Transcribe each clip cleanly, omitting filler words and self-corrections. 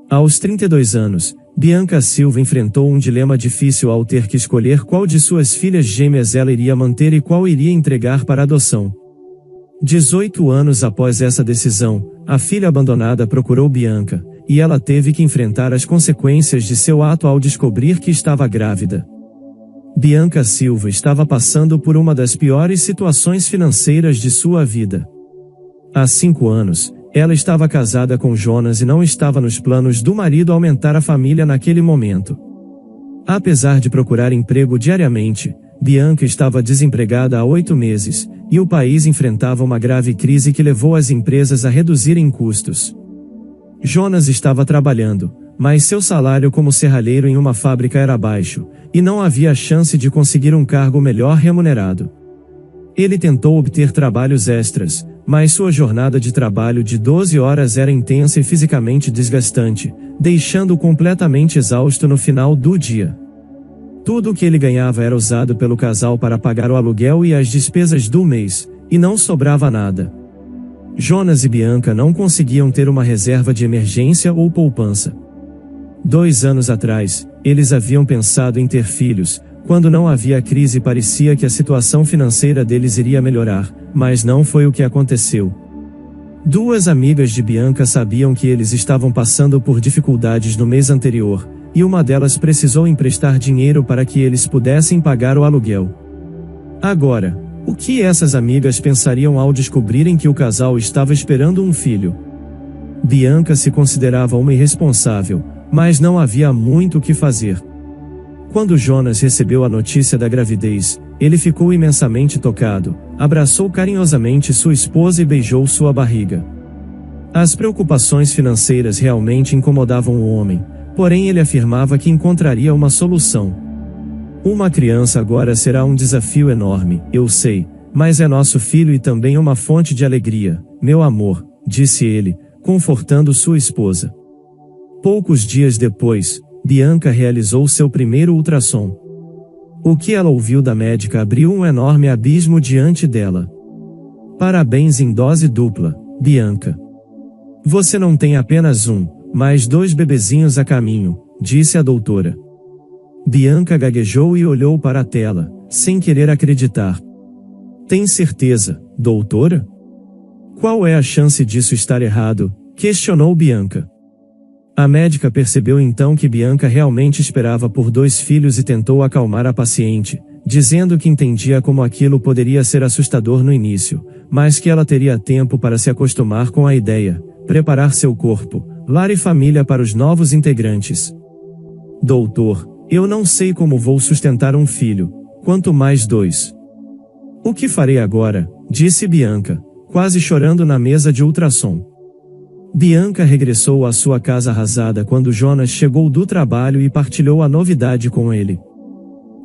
Aos 32 anos, Bianca Silva enfrentou um dilema difícil ao ter que escolher qual de suas filhas gêmeas ela iria manter e qual iria entregar para adoção. 18 anos após essa decisão, a filha abandonada procurou Bianca, e ela teve que enfrentar as consequências de seu ato ao descobrir que estava grávida. Bianca Silva estava passando por uma das piores situações financeiras de sua vida. Há 5 anos, ela estava casada com Jonas e não estava nos planos do marido aumentar a família naquele momento. Apesar de procurar emprego diariamente, Bianca estava desempregada há 8 meses, e o país enfrentava uma grave crise que levou as empresas a reduzirem custos. Jonas estava trabalhando, mas seu salário como serralheiro em uma fábrica era baixo, e não havia chance de conseguir um cargo melhor remunerado. Ele tentou obter trabalhos extras, mas sua jornada de trabalho de 12 horas era intensa e fisicamente desgastante, deixando-o completamente exausto no final do dia. Tudo o que ele ganhava era usado pelo casal para pagar o aluguel e as despesas do mês, e não sobrava nada. Jonas e Bianca não conseguiam ter uma reserva de emergência ou poupança. 2 anos atrás, eles haviam pensado em ter filhos. Quando não havia crise, parecia que a situação financeira deles iria melhorar, mas não foi o que aconteceu. 2 amigas de Bianca sabiam que eles estavam passando por dificuldades no mês anterior, e uma delas precisou emprestar dinheiro para que eles pudessem pagar o aluguel. Agora, o que essas amigas pensariam ao descobrirem que o casal estava esperando um filho? Bianca se considerava uma irresponsável, mas não havia muito o que fazer. Quando Jonas recebeu a notícia da gravidez, ele ficou imensamente tocado, abraçou carinhosamente sua esposa e beijou sua barriga. As preocupações financeiras realmente incomodavam o homem, porém ele afirmava que encontraria uma solução. Uma criança agora será um desafio enorme, eu sei, mas é nosso filho e também uma fonte de alegria, meu amor, disse ele, confortando sua esposa. Poucos dias depois, Bianca realizou seu primeiro ultrassom. O que ela ouviu da médica abriu um enorme abismo diante dela. Parabéns em dose dupla, Bianca. Você não tem apenas um, mas 2 bebezinhos a caminho, disse a doutora. Bianca gaguejou e olhou para a tela, sem querer acreditar. Tem certeza, doutora? Qual é a chance disso estar errado? Questionou Bianca. A médica percebeu então que Bianca realmente esperava por 2 filhos e tentou acalmar a paciente, dizendo que entendia como aquilo poderia ser assustador no início, mas que ela teria tempo para se acostumar com a ideia, preparar seu corpo, lar e família para os novos integrantes. Doutor, eu não sei como vou sustentar um filho, quanto mais 2. O que farei agora? Disse Bianca, quase chorando na mesa de ultrassom. Bianca regressou à sua casa arrasada quando Jonas chegou do trabalho e partilhou a novidade com ele.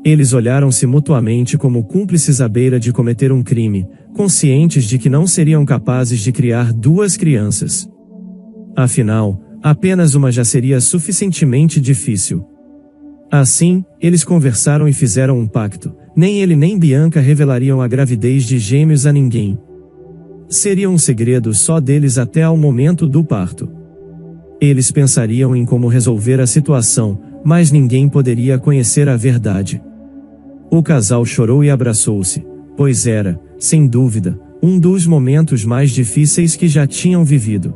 Eles olharam-se mutuamente como cúmplices à beira de cometer um crime, conscientes de que não seriam capazes de criar 2 crianças. Afinal, apenas uma já seria suficientemente difícil. Assim, eles conversaram e fizeram um pacto: nem ele nem Bianca revelariam a gravidez de gêmeos a ninguém. Seria um segredo só deles até ao momento do parto. Eles pensariam em como resolver a situação, mas ninguém poderia conhecer a verdade. O casal chorou e abraçou-se, pois era, sem dúvida, um dos momentos mais difíceis que já tinham vivido.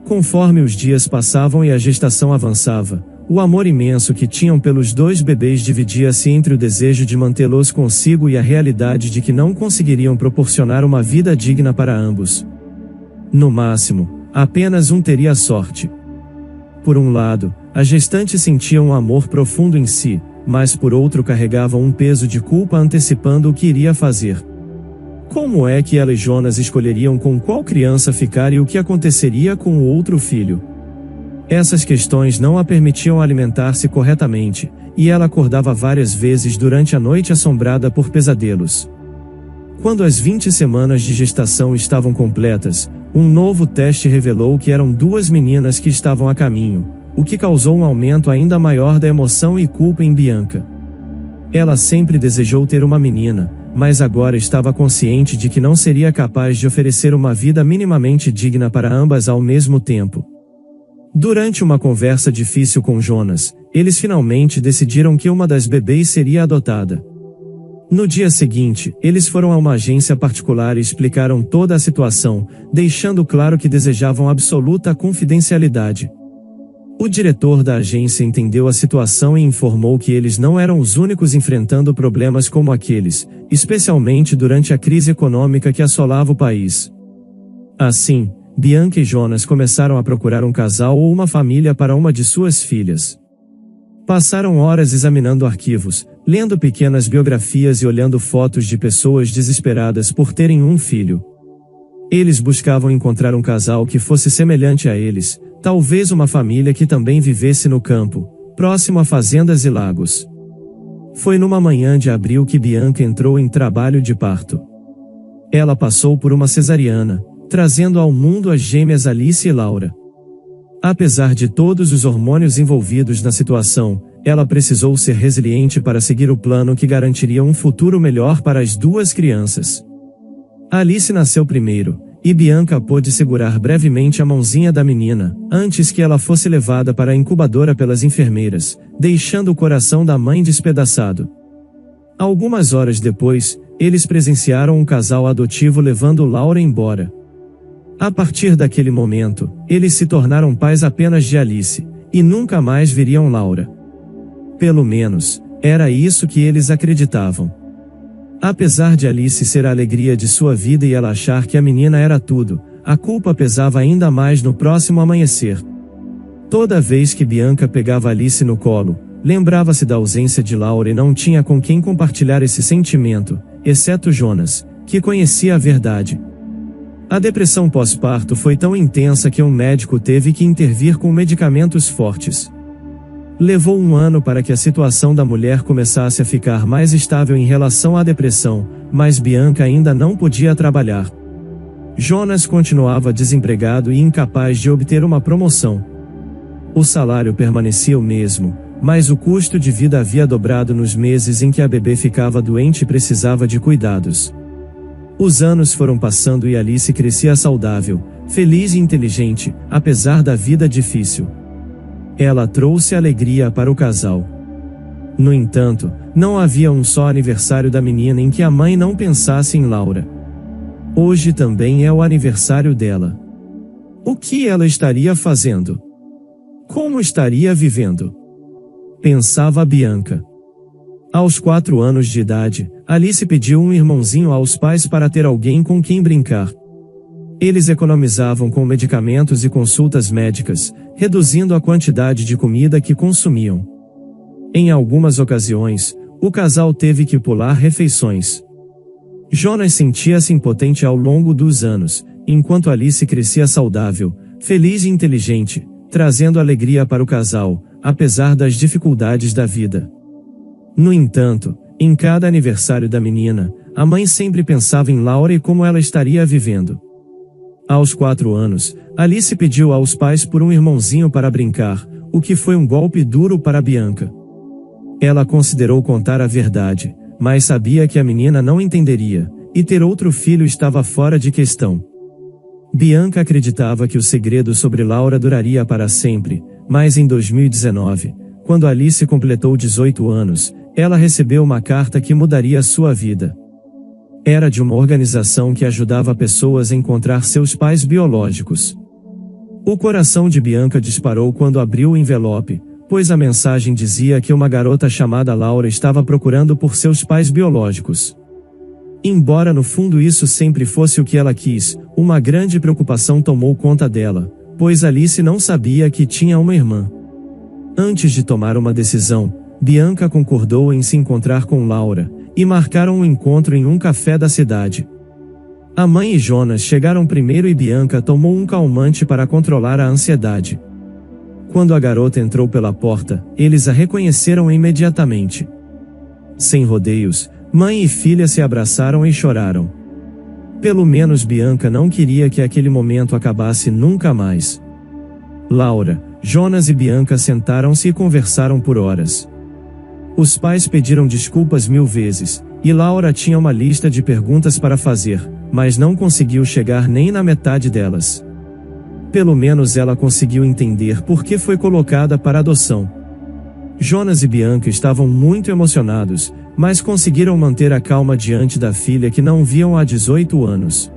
Conforme os dias passavam e a gestação avançava, o amor imenso que tinham pelos 2 bebês dividia-se entre o desejo de mantê-los consigo e a realidade de que não conseguiriam proporcionar uma vida digna para ambos. No máximo, apenas um teria sorte. Por um lado, a gestante sentia um amor profundo em si, mas por outro carregava um peso de culpa antecipando o que iria fazer. Como é que ela e Jonas escolheriam com qual criança ficar e o que aconteceria com o outro filho? Essas questões não a permitiam alimentar-se corretamente, e ela acordava várias vezes durante a noite assombrada por pesadelos. Quando as 20 semanas de gestação estavam completas, um novo teste revelou que eram 2 meninas que estavam a caminho, o que causou um aumento ainda maior da emoção e culpa em Bianca. Ela sempre desejou ter uma menina, mas agora estava consciente de que não seria capaz de oferecer uma vida minimamente digna para ambas ao mesmo tempo. Durante uma conversa difícil com Jonas, eles finalmente decidiram que uma das bebês seria adotada. No dia seguinte, eles foram a uma agência particular e explicaram toda a situação, deixando claro que desejavam absoluta confidencialidade. O diretor da agência entendeu a situação e informou que eles não eram os únicos enfrentando problemas como aqueles, especialmente durante a crise econômica que assolava o país. Assim, Bianca e Jonas começaram a procurar um casal ou uma família para uma de suas filhas. Passaram horas examinando arquivos, lendo pequenas biografias e olhando fotos de pessoas desesperadas por terem um filho. Eles buscavam encontrar um casal que fosse semelhante a eles, talvez uma família que também vivesse no campo, próximo a fazendas e lagos. Foi numa manhã de abril que Bianca entrou em trabalho de parto. Ela passou por uma cesariana, trazendo ao mundo as gêmeas Alice e Laura. Apesar de todos os hormônios envolvidos na situação, ela precisou ser resiliente para seguir o plano que garantiria um futuro melhor para as duas crianças. Alice nasceu primeiro, e Bianca pôde segurar brevemente a mãozinha da menina, antes que ela fosse levada para a incubadora pelas enfermeiras, deixando o coração da mãe despedaçado. Algumas horas depois, eles presenciaram um casal adotivo levando Laura embora. A partir daquele momento, eles se tornaram pais apenas de Alice, e nunca mais viriam Laura. Pelo menos, era isso que eles acreditavam. Apesar de Alice ser a alegria de sua vida e ela achar que a menina era tudo, a culpa pesava ainda mais no próximo amanhecer. Toda vez que Bianca pegava Alice no colo, lembrava-se da ausência de Laura e não tinha com quem compartilhar esse sentimento, exceto Jonas, que conhecia a verdade. A depressão pós-parto foi tão intensa que um médico teve que intervir com medicamentos fortes. Levou 1 ano para que a situação da mulher começasse a ficar mais estável em relação à depressão, mas Bianca ainda não podia trabalhar. Jonas continuava desempregado e incapaz de obter uma promoção. O salário permanecia o mesmo, mas o custo de vida havia dobrado nos meses em que a bebê ficava doente e precisava de cuidados. Os anos foram passando e Alice crescia saudável, feliz e inteligente, apesar da vida difícil. Ela trouxe alegria para o casal. No entanto, não havia um só aniversário da menina em que a mãe não pensasse em Laura. Hoje também é o aniversário dela. O que ela estaria fazendo? Como estaria vivendo? Pensava Bianca. Aos 4 anos de idade, Alice pediu um irmãozinho aos pais para ter alguém com quem brincar. Eles economizavam com medicamentos e consultas médicas, reduzindo a quantidade de comida que consumiam. Em algumas ocasiões, o casal teve que pular refeições. Jonas sentia-se impotente ao longo dos anos, enquanto Alice crescia saudável, feliz e inteligente, trazendo alegria para o casal, apesar das dificuldades da vida. No entanto, em cada aniversário da menina, a mãe sempre pensava em Laura e como ela estaria vivendo. Aos 4 anos, Alice pediu aos pais por um irmãozinho para brincar, o que foi um golpe duro para Bianca. Ela considerou contar a verdade, mas sabia que a menina não entenderia, e ter outro filho estava fora de questão. Bianca acreditava que o segredo sobre Laura duraria para sempre, mas em 2019, quando Alice completou 18 anos, ela recebeu uma carta que mudaria sua vida. Era de uma organização que ajudava pessoas a encontrar seus pais biológicos. O coração de Bianca disparou quando abriu o envelope, pois a mensagem dizia que uma garota chamada Laura estava procurando por seus pais biológicos. Embora no fundo isso sempre fosse o que ela quis, uma grande preocupação tomou conta dela, pois Alice não sabia que tinha uma irmã. Antes de tomar uma decisão, Bianca concordou em se encontrar com Laura, e marcaram um encontro em um café da cidade. A mãe e Jonas chegaram primeiro e Bianca tomou um calmante para controlar a ansiedade. Quando a garota entrou pela porta, eles a reconheceram imediatamente. Sem rodeios, mãe e filha se abraçaram e choraram. Pelo menos Bianca não queria que aquele momento acabasse nunca mais. Laura, Jonas e Bianca sentaram-se e conversaram por horas. Os pais pediram desculpas 1000 vezes, e Laura tinha uma lista de perguntas para fazer, mas não conseguiu chegar nem na metade delas. Pelo menos ela conseguiu entender por que foi colocada para adoção. Jonas e Bianca estavam muito emocionados, mas conseguiram manter a calma diante da filha que não viam há 18 anos.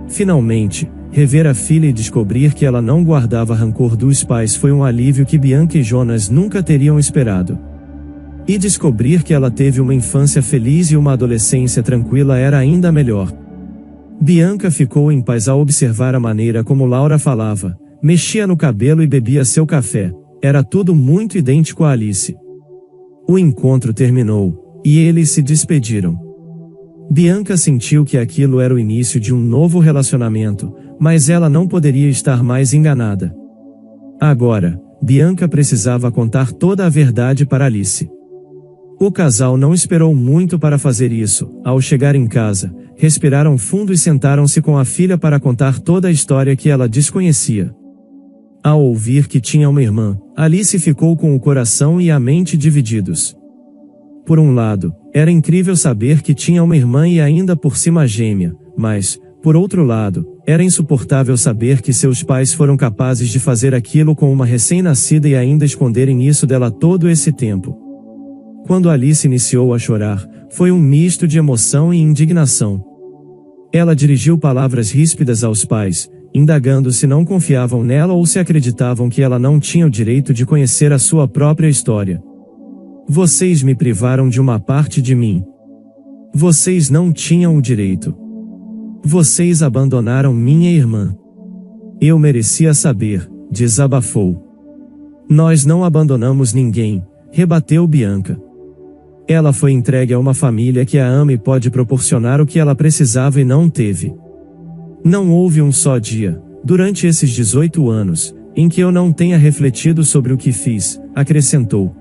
Finalmente, rever a filha e descobrir que ela não guardava rancor dos pais foi um alívio que Bianca e Jonas nunca teriam esperado. E descobrir que ela teve uma infância feliz e uma adolescência tranquila era ainda melhor. Bianca ficou em paz ao observar a maneira como Laura falava, mexia no cabelo e bebia seu café. Era tudo muito idêntico a Alice. O encontro terminou, e eles se despediram. Bianca sentiu que aquilo era o início de um novo relacionamento, mas ela não poderia estar mais enganada. Agora, Bianca precisava contar toda a verdade para Alice. O casal não esperou muito para fazer isso. Ao chegar em casa, respiraram fundo e sentaram-se com a filha para contar toda a história que ela desconhecia. Ao ouvir que tinha uma irmã, Alice ficou com o coração e a mente divididos. Por um lado, era incrível saber que tinha uma irmã e ainda por cima gêmea, mas, por outro lado, era insuportável saber que seus pais foram capazes de fazer aquilo com uma recém-nascida e ainda esconderem isso dela todo esse tempo. Quando Alice iniciou a chorar, foi um misto de emoção e indignação. Ela dirigiu palavras ríspidas aos pais, indagando se não confiavam nela ou se acreditavam que ela não tinha o direito de conhecer a sua própria história. Vocês me privaram de uma parte de mim. Vocês não tinham o direito. Vocês abandonaram minha irmã. Eu merecia saber, desabafou. Nós não abandonamos ninguém, rebateu Bianca. Ela foi entregue a uma família que a ama e pode proporcionar o que ela precisava e não teve. Não houve um só dia, durante esses 18 anos, em que eu não tenha refletido sobre o que fiz, acrescentou.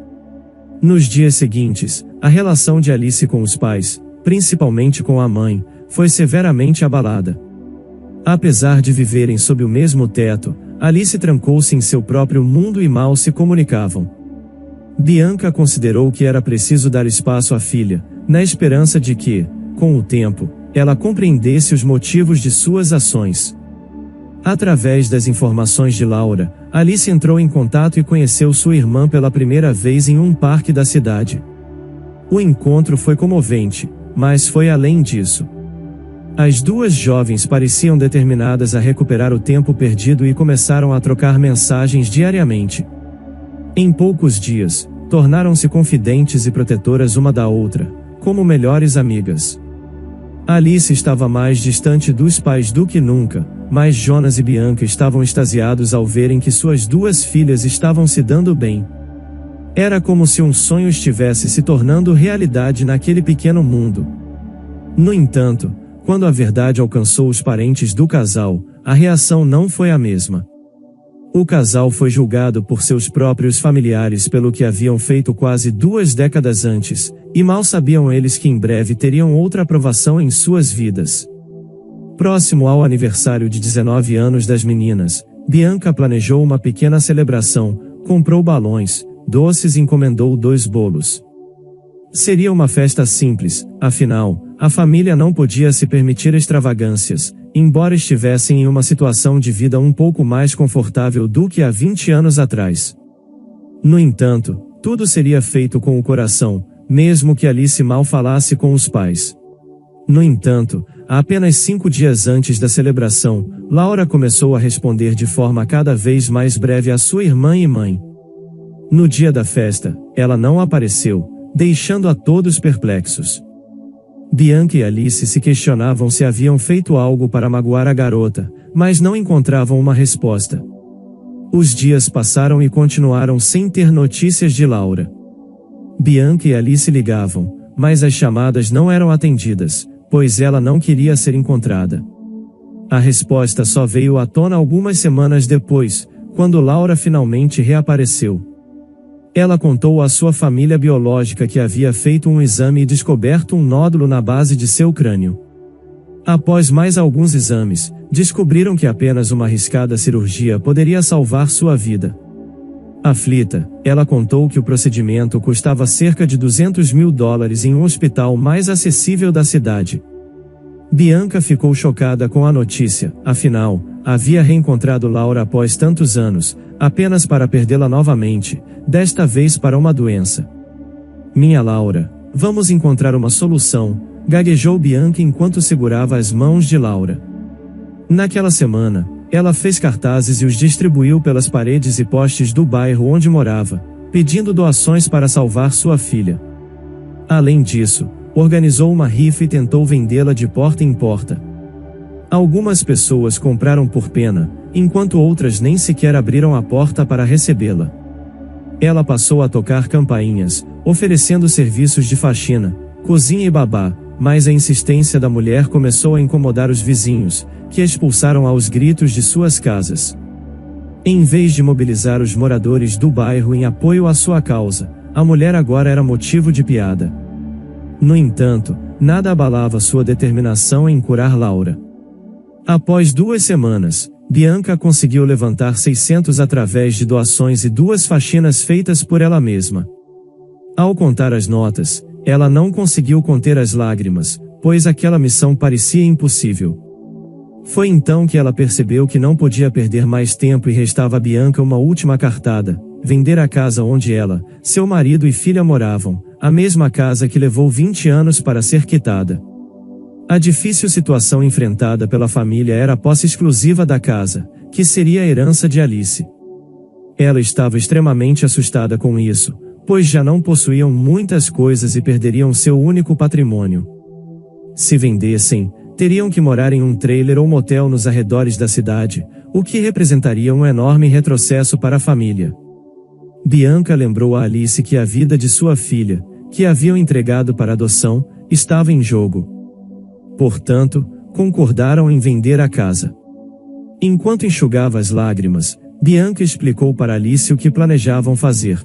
Nos dias seguintes, a relação de Alice com os pais, principalmente com a mãe, foi severamente abalada. Apesar de viverem sob o mesmo teto, Alice trancou-se em seu próprio mundo e mal se comunicavam. Bianca considerou que era preciso dar espaço à filha, na esperança de que, com o tempo, ela compreendesse os motivos de suas ações. Através das informações de Laura, Alice entrou em contato e conheceu sua irmã pela primeira vez em um parque da cidade. O encontro foi comovente, mas foi além disso. As duas jovens pareciam determinadas a recuperar o tempo perdido e começaram a trocar mensagens diariamente. Em poucos dias, tornaram-se confidentes e protetoras uma da outra, como melhores amigas. Alice estava mais distante dos pais do que nunca, mas Jonas e Bianca estavam extasiados ao verem que suas duas filhas estavam se dando bem. Era como se um sonho estivesse se tornando realidade naquele pequeno mundo. No entanto, quando a verdade alcançou os parentes do casal, a reação não foi a mesma. O casal foi julgado por seus próprios familiares pelo que haviam feito quase 2 décadas antes, e mal sabiam eles que em breve teriam outra aprovação em suas vidas. Próximo ao aniversário de 19 anos das meninas, Bianca planejou uma pequena celebração, comprou balões, doces e encomendou 2 bolos. Seria uma festa simples, afinal, a família não podia se permitir extravagâncias, embora estivessem em uma situação de vida um pouco mais confortável do que há 20 anos atrás. No entanto, tudo seria feito com o coração, mesmo que Alice mal falasse com os pais. No entanto, apenas 5 dias antes da celebração, Laura começou a responder de forma cada vez mais breve a sua irmã e mãe. No dia da festa, ela não apareceu, deixando a todos perplexos. Bianca e Alice se questionavam se haviam feito algo para magoar a garota, mas não encontravam uma resposta. Os dias passaram e continuaram sem ter notícias de Laura. Bianca e Alice ligavam, mas as chamadas não eram atendidas, pois ela não queria ser encontrada. A resposta só veio à tona algumas semanas depois, quando Laura finalmente reapareceu. Ela contou à sua família biológica que havia feito um exame e descoberto um nódulo na base de seu crânio. Após mais alguns exames, descobriram que apenas uma arriscada cirurgia poderia salvar sua vida. Aflita, ela contou que o procedimento custava cerca de $200 mil em um hospital mais acessível da cidade. Bianca ficou chocada com a notícia, afinal, havia reencontrado Laura após tantos anos, apenas para perdê-la novamente, desta vez para uma doença. Minha Laura, vamos encontrar uma solução, gaguejou Bianca enquanto segurava as mãos de Laura. Naquela semana, ela fez cartazes e os distribuiu pelas paredes e postes do bairro onde morava, pedindo doações para salvar sua filha. Além disso, organizou uma rifa e tentou vendê-la de porta em porta. Algumas pessoas compraram por pena, enquanto outras nem sequer abriram a porta para recebê-la. Ela passou a tocar campainhas, oferecendo serviços de faxina, cozinha e babá, mas a insistência da mulher começou a incomodar os vizinhos, que a expulsaram aos gritos de suas casas. Em vez de mobilizar os moradores do bairro em apoio à sua causa, a mulher agora era motivo de piada. No entanto, nada abalava sua determinação em curar Laura. Após 2 semanas, Bianca conseguiu levantar 600 através de doações e 2 faxinas feitas por ela mesma. Ao contar as notas, ela não conseguiu conter as lágrimas, pois aquela missão parecia impossível. Foi então que ela percebeu que não podia perder mais tempo e restava a Bianca uma última cartada: vender a casa onde ela, seu marido e filha moravam, a mesma casa que levou 20 anos para ser quitada. A difícil situação enfrentada pela família era a posse exclusiva da casa, que seria a herança de Alice. Ela estava extremamente assustada com isso, pois já não possuíam muitas coisas e perderiam seu único patrimônio. Se vendessem, teriam que morar em um trailer ou motel nos arredores da cidade, o que representaria um enorme retrocesso para a família. Bianca lembrou a Alice que a vida de sua filha, que haviam entregado para adoção, estava em jogo. Portanto, concordaram em vender a casa. Enquanto enxugava as lágrimas, Bianca explicou para Alice o que planejavam fazer.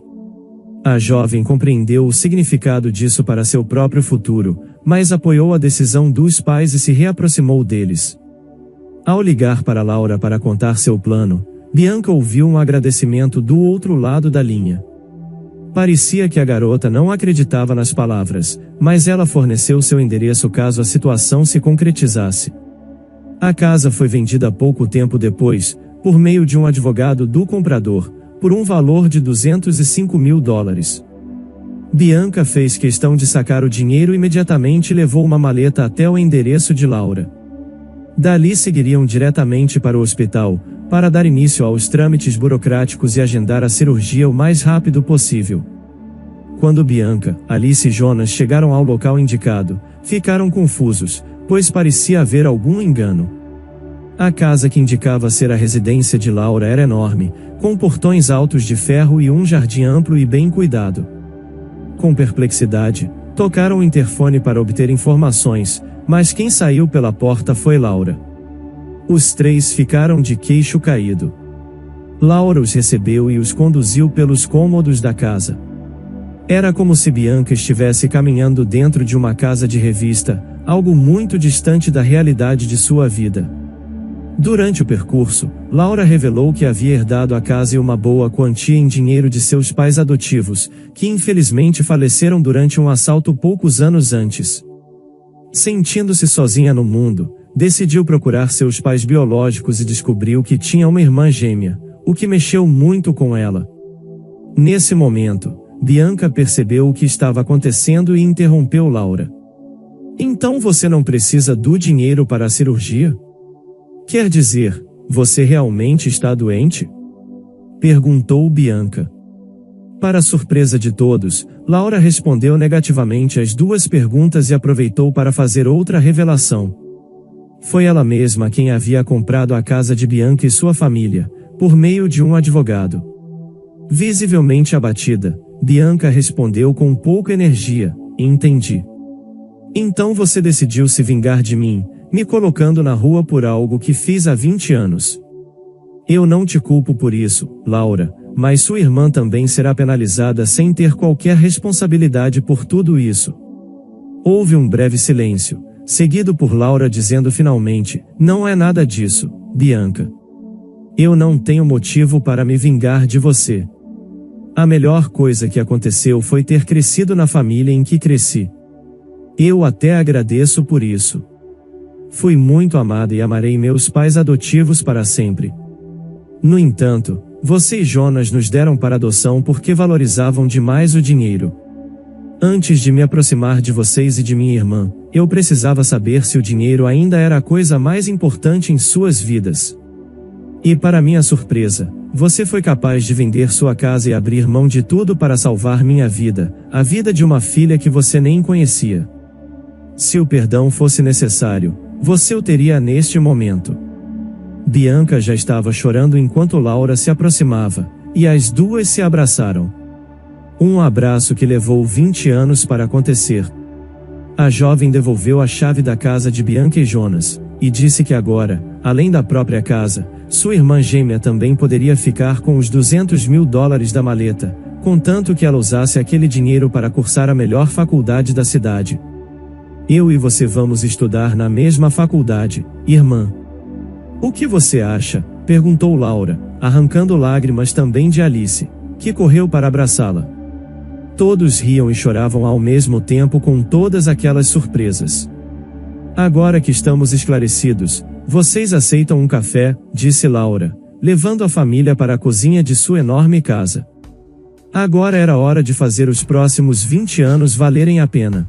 A jovem compreendeu o significado disso para seu próprio futuro, mas apoiou a decisão dos pais e se reaproximou deles. Ao ligar para Laura para contar seu plano, Bianca ouviu um agradecimento do outro lado da linha. Parecia que a garota não acreditava nas palavras, mas ela forneceu seu endereço caso a situação se concretizasse. A casa foi vendida pouco tempo depois, por meio de um advogado do comprador, por um valor de $205 mil. Bianca fez questão de sacar o dinheiro imediatamente e levou uma maleta até o endereço de Laura. Dali seguiriam diretamente para o hospital, para dar início aos trâmites burocráticos e agendar a cirurgia o mais rápido possível. Quando Bianca, Alice e Jonas chegaram ao local indicado, ficaram confusos, pois parecia haver algum engano. A casa que indicava ser a residência de Laura era enorme, com portões altos de ferro e um jardim amplo e bem cuidado. Com perplexidade, tocaram o interfone para obter informações, mas quem saiu pela porta foi Laura. Os 3 ficaram de queixo caído. Laura os recebeu e os conduziu pelos cômodos da casa. Era como se Bianca estivesse caminhando dentro de uma casa de revista, algo muito distante da realidade de sua vida. Durante o percurso, Laura revelou que havia herdado a casa e uma boa quantia em dinheiro de seus pais adotivos, que infelizmente faleceram durante um assalto poucos anos antes. Sentindo-se sozinha no mundo, decidiu procurar seus pais biológicos e descobriu que tinha uma irmã gêmea, o que mexeu muito com ela. Nesse momento, Bianca percebeu o que estava acontecendo e interrompeu Laura. Então você não precisa do dinheiro para a cirurgia? Quer dizer, você realmente está doente? Perguntou Bianca. Para surpresa de todos, Laura respondeu negativamente às 2 perguntas e aproveitou para fazer outra revelação. Foi ela mesma quem havia comprado a casa de Bianca e sua família, por meio de um advogado. Visivelmente abatida, Bianca respondeu com pouca energia: entendi. Então você decidiu se vingar de mim, me colocando na rua por algo que fiz há 20 anos. Eu não te culpo por isso, Laura, mas sua irmã também será penalizada sem ter qualquer responsabilidade por tudo isso. Houve um breve silêncio, seguido por Laura dizendo finalmente: não é nada disso, Bianca. Eu não tenho motivo para me vingar de você. A melhor coisa que aconteceu foi ter crescido na família em que cresci. Eu até agradeço por isso. Fui muito amada e amarei meus pais adotivos para sempre. No entanto, você e Jonas nos deram para adoção porque valorizavam demais o dinheiro. Antes de me aproximar de vocês e de minha irmã, eu precisava saber se o dinheiro ainda era a coisa mais importante em suas vidas. E para minha surpresa, você foi capaz de vender sua casa e abrir mão de tudo para salvar minha vida, a vida de uma filha que você nem conhecia. Se o perdão fosse necessário, você o teria neste momento. Bianca já estava chorando enquanto Laura se aproximava, e as duas se abraçaram. Um abraço que levou 20 anos para acontecer. A jovem devolveu a chave da casa de Bianca e Jonas, e disse que agora, além da própria casa, sua irmã gêmea também poderia ficar com os $200 mil da maleta, contanto que ela usasse aquele dinheiro para cursar a melhor faculdade da cidade. Eu e você vamos estudar na mesma faculdade, irmã. O que você acha? Perguntou Laura, arrancando lágrimas também de Alice, que correu para abraçá-la. Todos riam e choravam ao mesmo tempo com todas aquelas surpresas. Agora que estamos esclarecidos, vocês aceitam um café? Disse Laura, levando a família para a cozinha de sua enorme casa. Agora era hora de fazer os próximos 20 anos valerem a pena.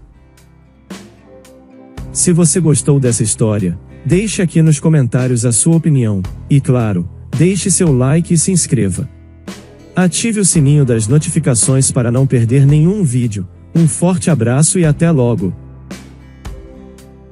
Se você gostou dessa história, deixe aqui nos comentários a sua opinião, e claro, deixe seu like e se inscreva. Ative o sininho das notificações para não perder nenhum vídeo. Um forte abraço e até logo!